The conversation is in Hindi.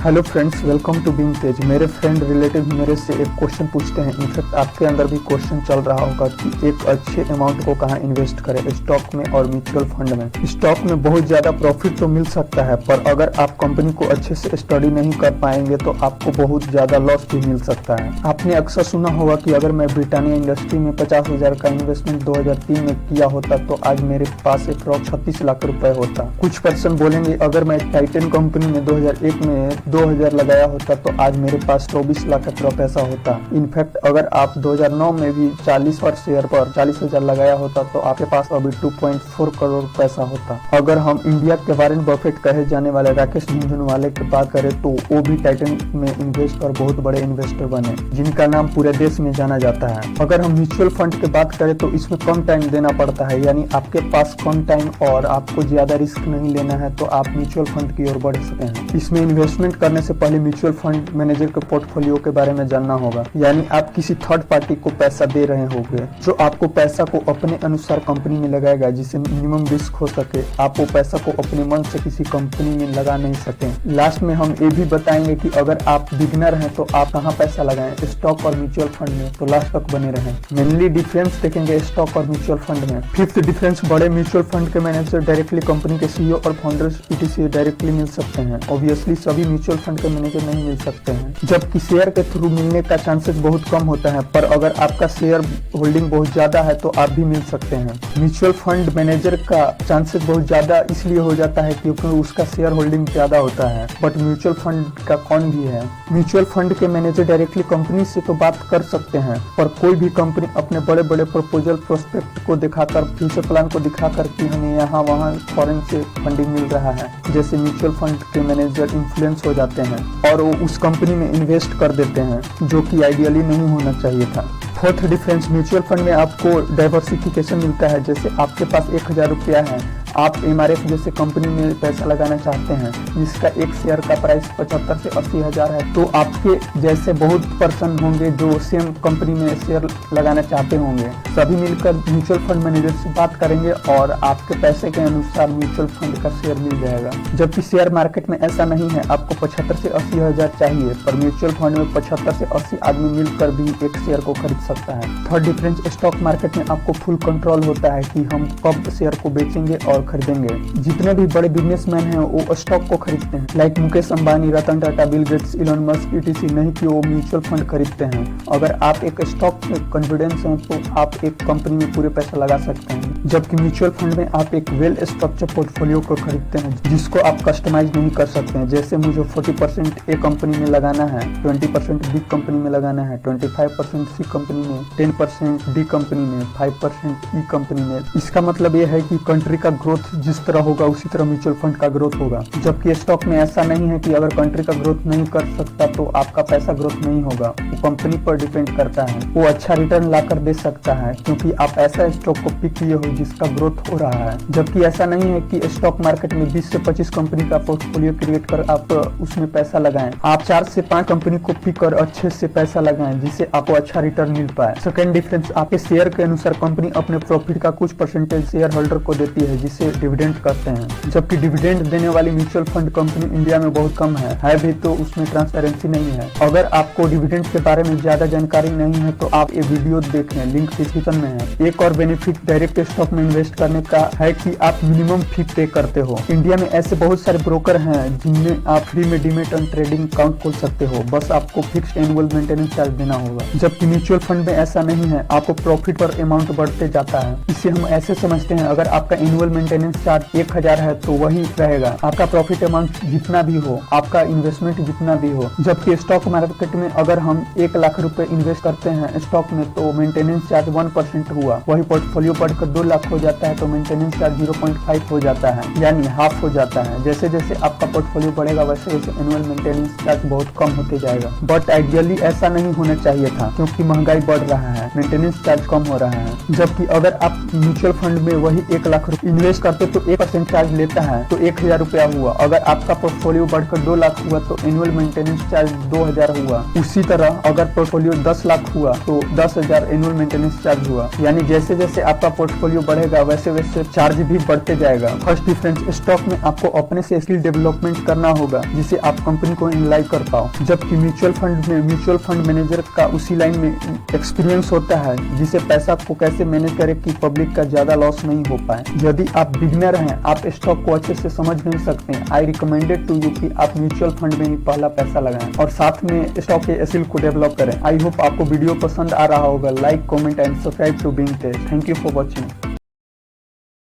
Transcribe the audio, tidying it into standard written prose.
Hello friends, welcome to being Tej. मेरे फ्रेंड रिलेटिव मेरे से एक क्वेश्चन पूछते हैं। इनफैक्ट आपके अंदर भी क्वेश्चन चल रहा होगा कि एक अच्छे अमाउंट को कहाँ इन्वेस्ट करें, स्टॉक में और म्यूचुअल फंड में। स्टॉक में बहुत ज़्यादा प्रॉफिट तो मिल सकता है, पर अगर आप कंपनी को अच्छे से स्टडी नहीं कर पाएंगे तो आपको बहुत ज़्यादा लॉस भी मिल सकता है। आपने अक्सर सुना होगा कि अगर मैं ब्रिटानिया इंडस्ट्री में 50,000 का इन्वेस्टमेंट 2003 में किया होता तो आज मेरे पास अप्रॉक्स 36 लाख रुपए होता। कुछ पर्सन बोलेंगे अगर मैं टाइटन कंपनी में 2001 में 2000 लगाया होता तो आज मेरे पास 24 लाख का पैसा होता। इनफैक्ट अगर आप 2009 में भी 40 पर शेयर पर 40,000 लगाया होता तो आपके पास अभी 2.4 करोड़ पैसा होता। अगर हम इंडिया के वॉरेन बफेट कहे जाने वाले राकेश झुनझुनवाला की बात करें तो वो भी टाइटन में इन्वेस्ट कर बहुत बड़े इन्वेस्टर बने, जिनका नाम पूरे देश में जाना जाता है। अगर हम म्यूचुअल फंड की बात करें तो इसमें कम टाइम देना पड़ता है, यानी आपके पास कम टाइम और आपको ज्यादा रिस्क नहीं लेना है तो आप म्यूचुअल फंड की ओर बढ़ सकते हैं। इसमें इन्वेस्टमेंट करने से पहले म्यूचुअल फंड मैनेजर के पोर्टफोलियो के बारे में जानना होगा, यानी आप किसी थर्ड पार्टी को पैसा दे रहे होंगे जो आपको पैसा को अपने अनुसार कंपनी में लगाएगा, जिससे मिनिमम रिस्क हो सके। आप वो पैसा को अपने मन से किसी कंपनी में लगा नहीं सके। लास्ट में हम ये भी बताएंगे कि अगर आप बिगिनर हैं तो आप कहाँ पैसा लगाएं, स्टॉक और म्यूचुअल फंड में, तो लास्ट तक बने रहें। मेनली डिफरेंस देखेंगे स्टॉक और म्यूचुअल फंड में। फिफ्थ डिफरेंस, बड़े म्यूचुअल फंड के मैनेजर डायरेक्टली कंपनी के सीईओ और फाउंडर्स ईटीसी डायरेक्टली मिल सकते हैं। ऑब्वियसली सभी म्यूचुअल फंड के मैनेजर नहीं मिल सकते हैं, जबकि शेयर के थ्रू मिलने का चांसेस बहुत कम होता है, पर अगर आपका शेयर होल्डिंग बहुत ज्यादा है तो आप भी मिल सकते हैं। म्यूचुअल फंड मैनेजर का चांसेस बहुत ज्यादा इसलिए हो जाता है क्योंकि उसका शेयर होल्डिंग ज्यादा होता है, बट म्यूचुअल फंड का कौन भी है। म्यूचुअल फंड के मैनेजर डायरेक्टली कंपनी से तो बात कर सकते हैं, पर कोई भी कंपनी अपने बड़े बड़े प्रपोजल प्रोस्पेक्ट को दिखाकर, फ्यूचर प्लान को दिखाकर कि हमें यहाँ वहाँ फॉरेन से फंडिंग मिल रहा है, जैसे म्यूचुअल फंड के मैनेजर इन्फ्लुएंस हो जाते हैं और वो उस कंपनी में इन्वेस्ट कर देते हैं, जो कि आइडियली नहीं होना चाहिए था। फोर्थ डिफरेंस, म्यूचुअल फंड में आपको डाइवर्सिफिकेशन मिलता है। जैसे आपके पास 1,000 रुपया है, आप एमआरएफ जैसे कंपनी में पैसा लगाना चाहते हैं जिसका एक शेयर का प्राइस 75 से 80 हजार है, तो आपके जैसे बहुत पर्सन होंगे जो सेम कंपनी में शेयर लगाना चाहते होंगे। सभी मिलकर म्यूचुअल फंड मैनेजर से बात करेंगे और आपके पैसे के अनुसार म्यूचुअल फंड का शेयर मिल जाएगा। जबकि शेयर मार्केट में ऐसा नहीं है, आपको 75 से 80 हजार चाहिए, पर म्यूचुअल फंड में 75 से 80 आदमी मिलकर भी एक शेयर को खरीद सकता है। थर्ड डिफरेंस, स्टॉक मार्केट में आपको फुल कंट्रोल होता है कि हम कब शेयर को बेचेंगे और खरीदेंगे। जितने भी बड़े बिजनेसमैन हैं वो स्टॉक को खरीदते हैं, like Mukesh Ambani, Ratan Tata, Bill Gates, Elon Musk ETC, नहीं कि वो म्यूचुअल फंड खरीदते हैं। अगर आप एक स्टॉक में कॉन्फिडेंस हैं तो आप एक कंपनी में पूरे पैसा लगा सकते हैं, जबकि म्यूचुअल फंड में आप एक वेल स्ट्रक्चर पोर्टफोलियो को खरीदते हैं जिसको आप कस्टमाइज नहीं कर सकते हैं। जैसे मुझे 40% ए कंपनी में लगाना है, 20% बी कंपनी में लगाना है, 25% सी कंपनी में, 10% डी कंपनी में, 5% ई कंपनी में। इसका मतलब ये है कि कंट्री का ग्रोथ जिस तरह होगा उसी तरह म्यूचुअल फंड का ग्रोथ होगा, जबकि स्टॉक में ऐसा नहीं है कि अगर कंट्री का ग्रोथ नहीं कर सकता तो आपका पैसा ग्रोथ नहीं होगा। वो कंपनी पर डिपेंड करता है, वो अच्छा रिटर्न ला कर दे सकता है क्योंकि आप ऐसा स्टॉक को पिक किए हो जिसका ग्रोथ हो रहा है। जबकि ऐसा नहीं है कि स्टॉक मार्केट में 20 से 25 कंपनी का पोर्टफोलियो क्रिएट कर आप उसमें पैसा लगाएं। आप 4 से 5 कंपनी को पिक कर अच्छे से पैसा लगाएं जिससे आपको अच्छा रिटर्न मिल पाए। सेकेंड डिफरेंस, आपके शेयर के अनुसार कंपनी अपने प्रॉफिट का कुछ परसेंटेज शेयर होल्डर को देती है जिसे डिविडेंड करते हैं, जबकि डिविडेंड देने वाली म्यूचुअल फंड कंपनी इंडिया में बहुत कम है भी तो उसमें ट्रांसपेरेंसी नहीं है। अगर आपको डिविडेंड के बारे में ज्यादा जानकारी नहीं है तो आप ये वीडियो देख लें, लिंक डिस्क्रिप्शन में है। एक और बेनिफिट डायरेक्ट स्टॉक में इन्वेस्ट करने का है कि आप मिनिमम फी पे करते हो। इंडिया में ऐसे बहुत सारे ब्रोकर हैं जिनमें आप फ्री में डीमेट एंड ट्रेडिंग अकाउंट खोल सकते हो, बस आपको फिक्स्ड एनुअल मेंटेनेंस चार्ज देना होगा। जबकि म्यूचुअल फंड में ऐसा नहीं है, आपको प्रॉफिट पर अमाउंट बढ़ते जाता है। इसे हम ऐसे समझते हैं, अगर आपका एनुअल मेंटेनेंस चार्ज 1,000 है तो वही रहेगा, आपका प्रॉफिट अमाउंट जितना भी हो, आपका इन्वेस्टमेंट जितना भी हो। जबकि स्टॉक मार्केट में अगर हम 1 लाख रुपए इन्वेस्ट करते हैं स्टॉक में तो मेंटेनेंस चार्ज 1% हुआ, वही पोर्टफोलियो बढ़कर 2 लाख हो जाता है तो मेंटेनेंस चार्ज 0.5 हो जाता है, यानी हाफ हो जाता है। जैसे जैसे आपका पोर्टफोलियो बढ़ेगा वैसे वैसे एनुअल मेंटेनेंस चार्ज बहुत कम होते जाएगा। बट आइडियली ऐसा नहीं होना चाहिए था क्योंकि महंगाई बढ़ रहा है, मेंटेनेंस चार्ज कम हो रहा है। जबकि अगर आप म्यूचुअल फंड में वही 1 लाख रुपए इन्वेस्ट करते तो 1% चार्ज लेता है, तो 1000 रुपया हुआ। अगर आपका पोर्टफोलियो बढ़कर 2 लाख हुआ तो एनुअल मेंटेनेंस चार्ज 2000 हुआ। उसी तरह अगर पोर्टफोलियो 10 लाख हुआ तो 10,000 एनुअल मेंटेनेंस चार्ज हुआ। यानी जैसे जैसे आपका पोर्टफोलियो बढ़ेगा वैसे वैसे चार्ज भी बढ़ते जाएगा। फर्स्ट डिफरेंस, स्टॉक में आपको अपने से स्किल डेवलपमेंट करना होगा जिसे आप कंपनी को एनालाइज कर पाओ, जबकि म्यूचुअल फंड में म्यूचुअल फंड मैनेजर का उसी लाइन में एक्सपीरियंस होता है जिसे पैसा को कैसे मैनेज करे कि पब्लिक का ज्यादा लॉस नहीं हो पाए। यदि आप बिगिनर हैं, आप स्टॉक को अच्छे से समझ नहीं सकते, आई रिकमेंडेड टू यू कि आप म्यूचुअल फंड में ही पहला पैसा लगाएं और साथ में स्टॉक के स्किल को डेवलप करें। आई होप आपको वीडियो पसंद आ रहा होगा। Like, comment and subscribe to being test. Thank you for watching.